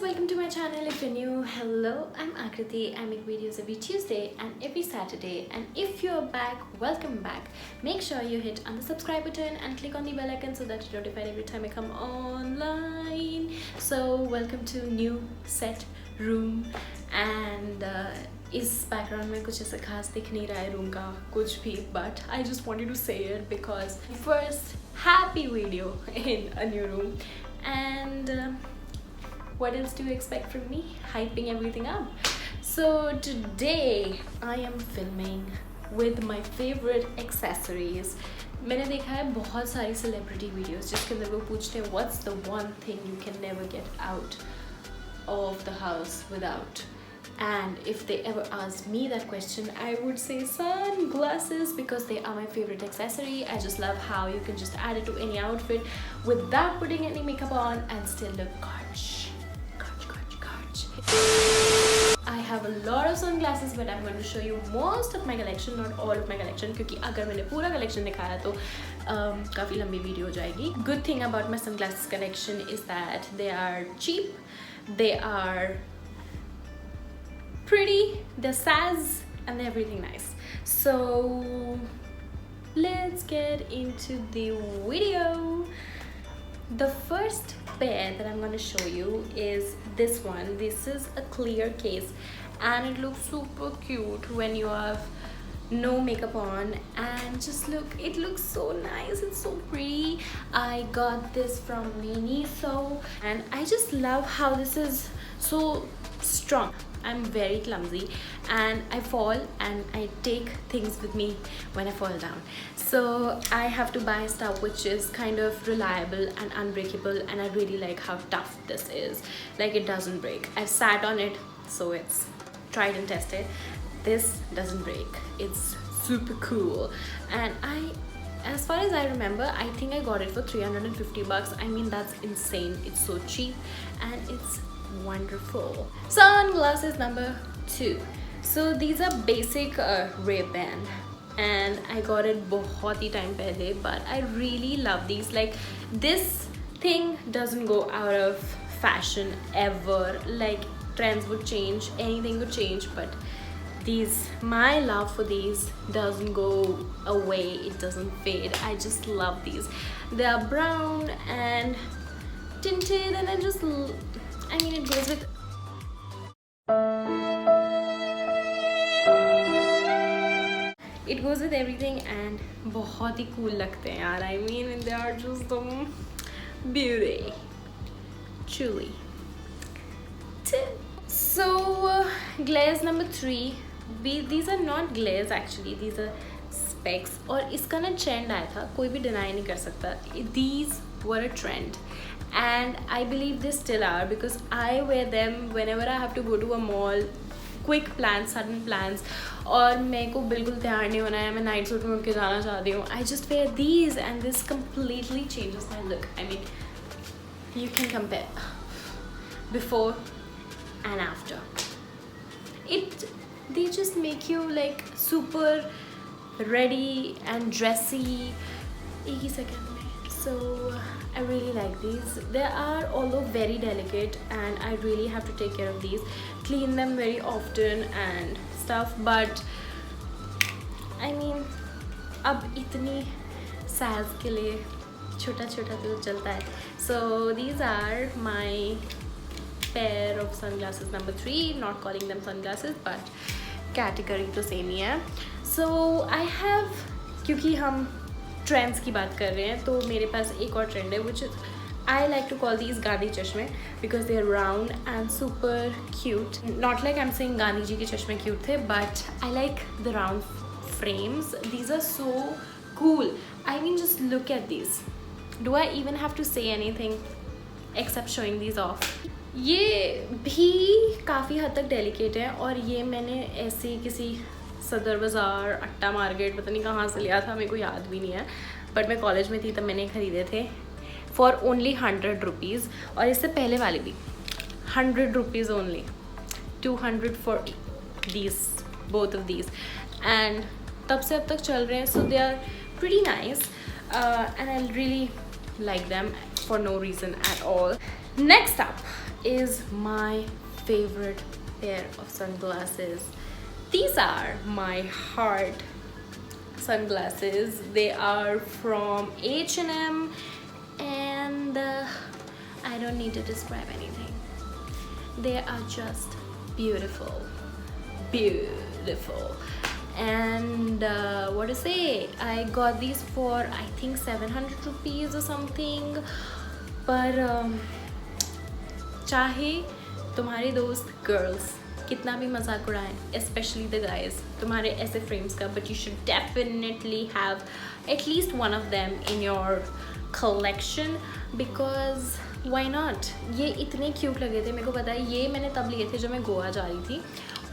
welcome to my channel. If you're new, hello, I'm Aakriti. I make videos every Tuesday and every Saturday, and if you're back, welcome back. Make sure you hit on the subscribe button and click on the bell icon so that you're notified every time I come online. So welcome to new set room, and इस background में कुछ ऐसा खास दिख नहीं रहा है room का कुछ भी, but I just wanted to say it because first happy video in a new room. And what else do you expect from me? Hyping everything up. So today I am filming with my favorite accessories. मैंने देखा है बहुत सारी celebrity videos जिसके अंदर वो पूछते हैं what's the one thing you can never get out of the house without. And if they ever asked me that question, I would say sunglasses, because they are my favorite accessory. I just love how you can just add it to any outfit without putting any makeup on and still look gorge. I have a lot of sunglasses, but I'm going to show you most of my collection, not all of my collection, क्योंकि अगर मैंने पूरा collection दिखाया तो काफ़ी लंबी video हो जाएगी. Good thing about my sunglasses collection is that they are cheap, they are pretty, they're Sass, and they're everything nice. So let's get into the video. The first pair that I'm going to show you is this one. This is a clear case and it looks super cute when you have no makeup on, and just look, it looks so nice, it's so pretty. I got this from Miniso and I just love how this is so strong. I'm very clumsy and I fall and I take things with me when I fall down. So I have to buy stuff which is kind of reliable and unbreakable, and I really like how tough this is. Like, it doesn't break. I've sat on it, so it's tried and tested. This doesn't break. It's super cool. And as far as I remember, I think I got it for 350 bucks. I mean, that's insane. It's so cheap and it's wonderful. Sunglasses number 2. So these are basic Ray-Ban, and I got it बहुत ही time पहले, but I really love these. Like, this thing doesn't go out of fashion ever. Like, trends would change, anything would change, but these, my love for these doesn't go away, it doesn't fade. I just love these. They are brown and tinted, and I mean, it goes with everything, and बहुत ही cool लगते हैं यार. I mean, they are just beauty, truly. So glaze number 3. These are not glaze actually, these are specs. और इसका ना trend आया था, कोई भी deny नहीं कर सकता. These were a trend, and I believe they still are, because I wear them whenever I have to go to a mall, quick plans, sudden plans, और मेरे को बिल्कुल तैयार नहीं होना है, मैं नाइट सूट में उठ के जाना चाहती हूँ. I just wear these and this completely changes my look. I mean, you can compare before and after. They just make you like super ready and dressy. एक ही second में. So I really like these. They are although very delicate, and I really have to take care of these, clean them very often and stuff, but I mean, अब इतनी Sass के लिए छोटा छोटा तो चलता है. So these are my pair of sunglasses number 3. Not calling them sunglasses, but category तो same ही है. So I have, क्योंकि हम ट्रेंड्स की बात कर रहे हैं, तो मेरे पास एक और ट्रेंड है, which is I like to call these Gandhi चश्मे, because they are round and super cute. Not like I'm saying Gandhi ji के चश्मे cute थे, but I like the round frames. These are so cool. I mean, just look at these. Do I even have to say anything except showing these off? ये भी काफ़ी हद तक delicate है, और ये मैंने ऐसे किसी सदर बाज़ार, अट्टा मार्केट, पता नहीं कहाँ से लिया था, मेरे को याद भी नहीं है, बट मैं कॉलेज में थी तब मैंने खरीदे थे फॉर ओनली 100 रुपीज़. और इससे पहले वाले भी 100 rupees only, 200 for these, both of these, and तब से अब तक चल रहे हैं. So they are pretty nice and I really like them for no reason at all. Next up is my favorite pair of sunglasses. These are my heart sunglasses. They are from H&M, and I don't need to describe anything. They are just beautiful, beautiful. And what to say, I got these for I think 700 rupees or something. पर चाहे तुम्हारे दोस्त girls कितना भी मजाक उड़ाएं, specially the guys, तुम्हारे ऐसे frames का, but you should definitely have at least one of them in your collection, because why not. ये इतने क्यूट लगे थे. मेरे को पता है ये मैंने तब लिए थे जब मैं गोवा जा रही थी,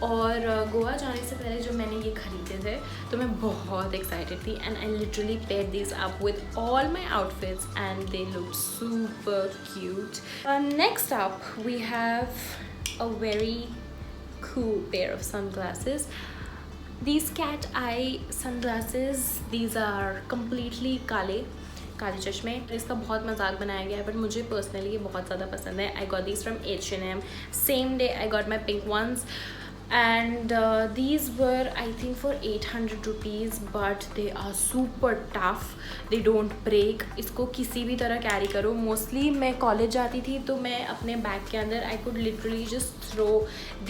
और गोवा जाने से पहले जो मैंने ये खरीदे थे तो मैं बहुत एक्साइटेड थी, and I literally paired this up with all my outfits and they look super cute. Next up we have a very cool pair of sunglasses. These cat eye sunglasses, these are completely काले चश्मे. इसका बहुत मजाक बनाया गया है, but मुझे personally ये बहुत ज़्यादा पसंद है. I got these from H&M. Same day I got my pink ones, and these were I think for 800 rupees, but they are super tough. They don't break. इसको किसी भी तरह कैरी करो. मोस्टली मैं कॉलेज जाती थी तो मैं अपने बैग के अंदर I could literally just throw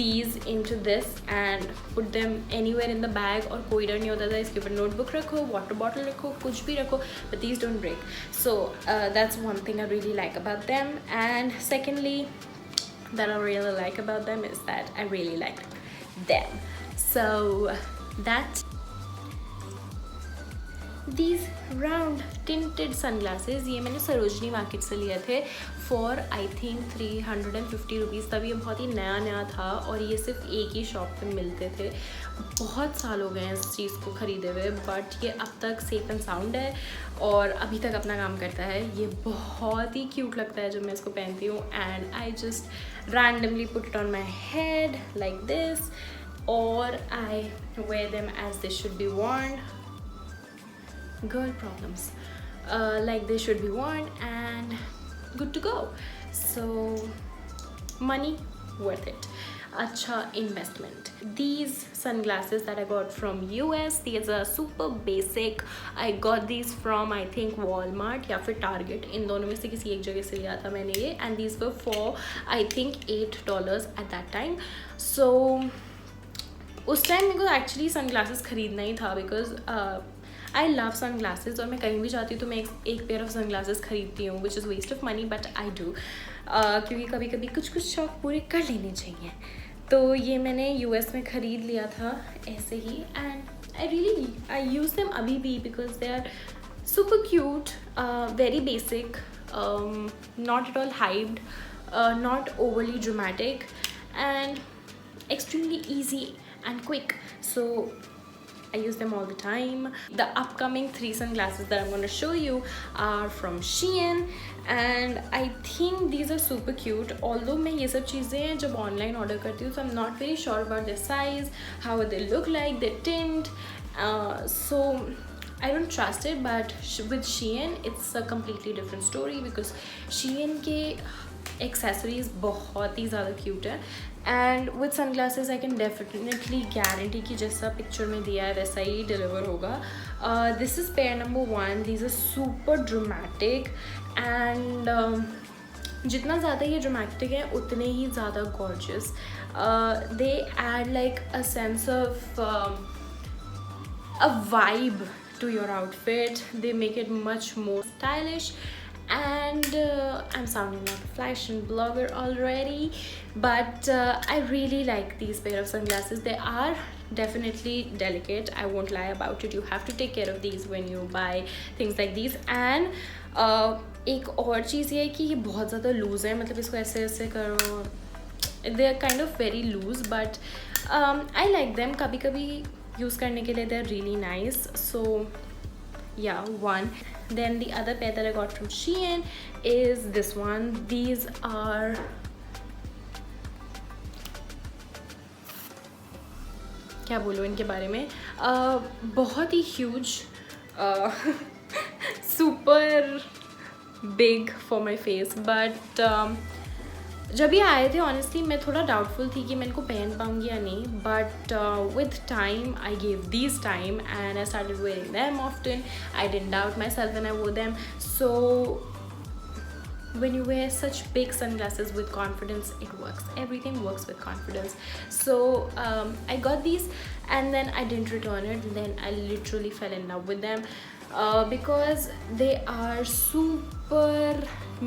these into this and put them anywhere in the bag, और कोई डर नहीं होता था. इसके ऊपर नोटबुक रखो, वाटर बॉटल रखो, कुछ भी रखो, but these don't break. So that's one thing I really like about them. And secondly that I really like about them is that I really like them. So that these round tinted sunglasses, ये मैंने Sarojini market से लिए थे for I think 350 rupees. तब ये बहुत ही नया था और ये सिर्फ एक ही शॉप पे मिलते थे. बहुत साल हो गए हैं इस चीज़ को ख़रीदे हुए, बट ये अब तक सेफ एंड साउंड है और अभी तक अपना काम करता है. ये बहुत ही क्यूट लगता है जब मैं इसको पहनती हूँ, and I just randomly put it on my head like this, और आई wear them as they should be worn. Girl problems, like they should be worn, and good to go. So money worth it. Acha investment. These sunglasses that I got from US, these are super basic. I got these from I think Walmart या फिर Target. इन दोनों में से किसी एक जगह से लिया था मैंने ये, and these were for I think $8 at that time. So उस टाइम मेरे को एक्चुअली सनग्लासेस ख़रीदना ही था, बिकॉज आई लव सनग्लासेस, और मैं कहीं भी जाती हूँ तो मैं एक पेयर ऑफ सनग्लासेस खरीदती हूँ, which is waste of money, but I do, क्योंकि कभी कभी कुछ शौक पूरे कर लेने चाहिए. तो ये मैंने यूएस में ख़रीद लिया था ऐसे ही, एंड आई यूज़ देम अभी भी, because they are super cute, very basic, not at all hyped, not overly dramatic, and extremely easy and quick. So I use them all the time. The upcoming 3 sunglasses that I'm going to show you are from Shein, and I think these are super cute. Although मैं ये सब चीज़ें जब online order करती हूँ, so I'm not very sure about their size, how they look like, their tint. So I don't trust it, but with Shein it's a completely different story, because Shein के accessories बहुत ही ज़्यादा cute है. And with sunglasses I can definitely guarantee कि जैसा picture में दिया है वैसा ही डिलीवर होगा. This is pair number 1. These are super dramatic, and जितना ज़्यादा ये ड्रामेटिक है उतने ही ज़्यादा gorgeous. They add like a sense of a vibe to your outfit. They make it much more stylish, and I'm sounding like a fashion blogger already, but I really like these pair of sunglasses. They are definitely delicate, I won't lie about it. You have to take care of these when you buy things like these. And एक और चीज़ ये है कि ये बहुत ज़्यादा loose है, मतलब इसको ऐसे ऐसे करो, they are kind of very loose, but I like them. कभी कभी यूज़ करने के लिए they are really nice. So yeah, one. Then the other pair that I got from Shein is this one. These are क्या बोलूँ इनके बारे में, बहुत ही huge, super big for my face, but जब ये आए थे ऑनेस्टली मैं थोड़ा डाउटफुल थी कि मैं इनको पहन पाऊँगी या नहीं, but with time I gave these time and I started wearing them often. I didn't doubt myself when I wore them. So when you wear such big sunglasses with confidence, it works. Everything works with confidence. So I got these and then I didn't return it. And then I literally fell in love with them because they are super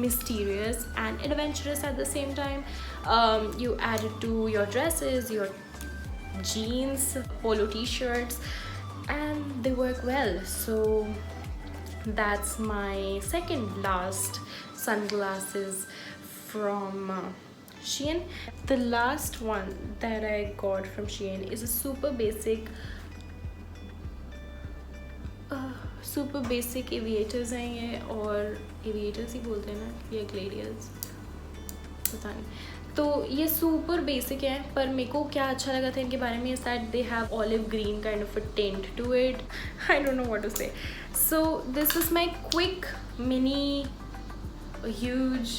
mysterious and adventurous at the same time. You add it to your dresses, your jeans, polo t-shirts, and they work well. So that's my second last sunglasses from Shein. The last one that I got from Shein is a super basic aviators हैं ये, और aviators ही बोलते हैं ना, ये gladiators, पता नहीं. तो ये super basic है, पर मेरे को क्या अच्छा लगा था इनके बारे में is that they have olive green kind of a tint to it. I don't know what to say. So this is my quick mini huge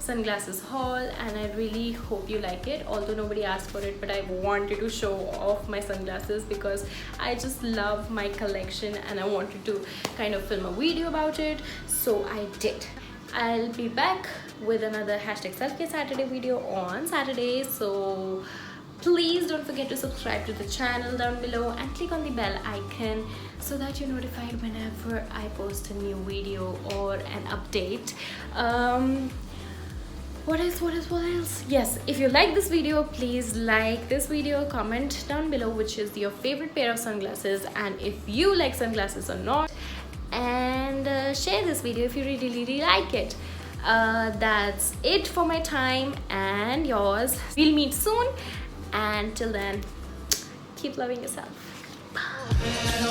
sunglasses haul and I really hope you like it, although nobody asked for it, but I wanted to show off my sunglasses because I just love my collection and I wanted to kind of film a video about it, so I did. I'll be back with another #SelfCareSaturday video on Saturday, so please don't forget to subscribe to the channel down below and click on the bell icon so that you're notified whenever I post a new video or an update. What else? Yes, if you like this video, please like this video, comment down below which is your favorite pair of sunglasses and if you like sunglasses or not, and share this video if you really like it. That's it for my time and yours. We'll meet soon, and till then, keep loving yourself. Bye.